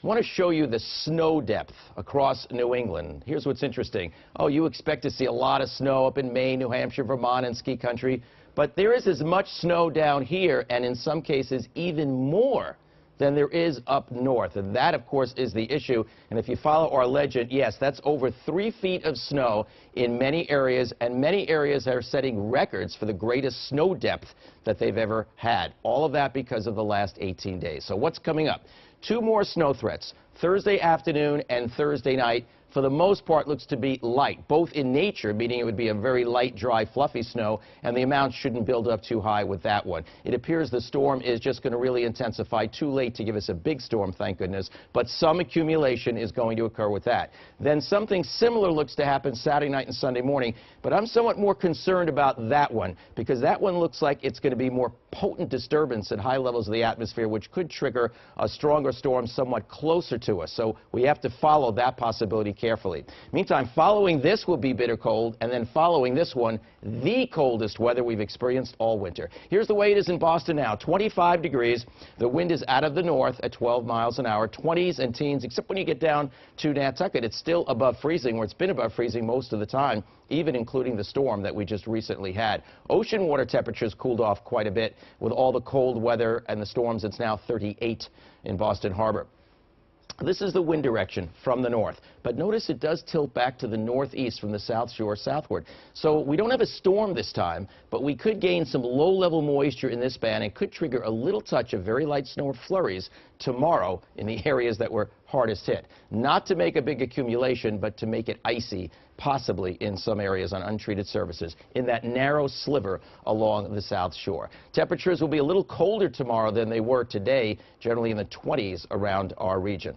want to show you the snow depth across New England. Here's what's interesting. Oh, you expect to see a lot of snow up in Maine, New Hampshire, Vermont, and ski country, but there is as much snow down here, and in some cases even more than there is up north. And that, of course, is the issue. And if you follow our legend, yes, that's over 3 feet of snow in many areas, and many areas are setting records for the greatest snow depth that they've ever had. All of that because of the last 18 days. So what's coming up? 2 more snow threats, Thursday afternoon and Thursday night. For the most part, looks to be light, both in nature, meaning it would be a very light, dry, fluffy snow, and the amount shouldn't build up too high with that one. It appears the storm is just going to really intensify. Too late to give us a big storm, thank goodness, but some accumulation is going to occur with that. Then something similar looks to happen Saturday night and Sunday morning, but I'm somewhat more concerned about that one, because that one looks like it's going to be more potent disturbance at high levels of the atmosphere, which could trigger a stronger storm somewhat closer to us. So we have to follow that possibility carefully. Meantime, following this will be bitter cold, and then following this one, the coldest weather we've experienced all winter. Here's the way it is in Boston now. 25 degrees. The wind is out of the north at 12 miles an hour. 20s and teens, except when you get down to Nantucket. It's still above freezing, where it's been above freezing most of the time, even including the storm that we just recently had. Ocean water temperatures cooled off quite a bit with all the cold weather and the storms. It's now 38 in Boston Harbor. This is the wind direction from the north, but notice it does tilt back to the northeast from the South Shore southward. So we don't have a storm this time, but we could gain some low-level moisture in this band and could trigger a little touch of very light snow or flurries tomorrow in the areas that were hardest hit. Not to make a big accumulation, but to make it icy, possibly in some areas on untreated surfaces, in that narrow sliver along the South Shore. Temperatures will be a little colder tomorrow than they were today, generally in the 20s around our region.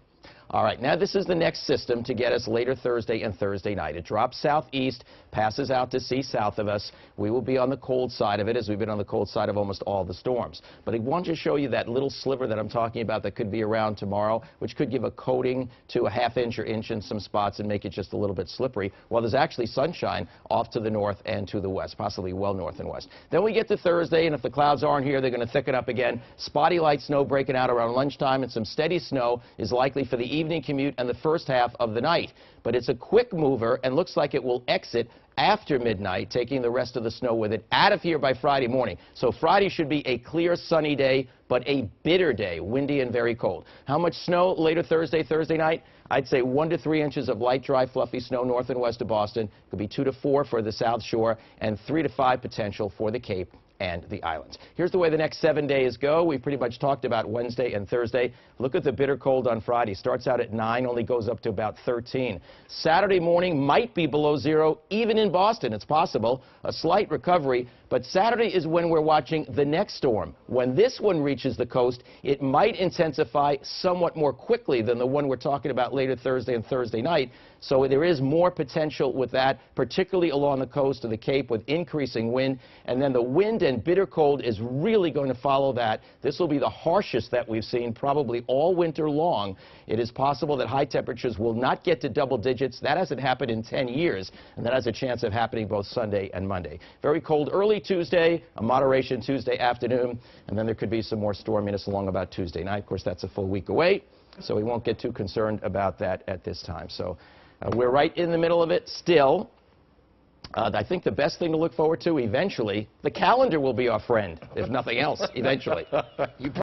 All right, now this is the next system to get us later Thursday and Thursday night. It drops southeast, passes out to sea south of us. We will be on the cold side of it, as we've been on the cold side of almost all the storms. But I want to show you that little sliver that I'm talking about that could be around tomorrow, which could give a coating to a ½ or inch in some spots and make it just a little bit slippery, while there's actually sunshine off to the north and to the west, possibly well north and west. Then we get to Thursday, and if the clouds aren't here, they're going to thicken up again. Spotty light snow breaking out around lunchtime, and some steady snow is likely for the evening commute and the first half of the night. But it's a quick mover and looks like it will exit after midnight, taking the rest of the snow with it out of here by Friday morning. So Friday should be a clear, sunny day, but a bitter day, windy and very cold. How much snow later Thursday, Thursday night? I'd say 1 to 3 inches of light, dry, fluffy snow north and west of Boston. Could be 2 to 4 for the South Shore and 3 to 5 potential for the Cape and the islands. Here's the way the next 7 days go. We've pretty much talked about Wednesday and Thursday. Look at the bitter cold on Friday. Starts out at 9, only goes up to about 13. Saturday morning might be below 0, even in Boston. It's possible. A slight recovery. But Saturday is when we're watching the next storm. When this one reaches the coast, it might intensify somewhat more quickly than the one we're talking about later Thursday and Thursday night. So there is more potential with that, particularly along the coast of the Cape with increasing wind. And then the wind and bitter cold is really going to follow that. This will be the harshest that we've seen probably all winter long. It is possible that high temperatures will not get to double digits. That hasn't happened in 10 years, and that has a chance of happening both Sunday and Monday. Very cold early Tuesday, a moderation Tuesday afternoon, and then there could be some more storminess along about Tuesday night. Of course, that's a full week away, so we won't get too concerned about that at this time. So we're right in the middle of it still. I think the best thing to look forward to eventually, the calendar will be our friend, if nothing else, eventually.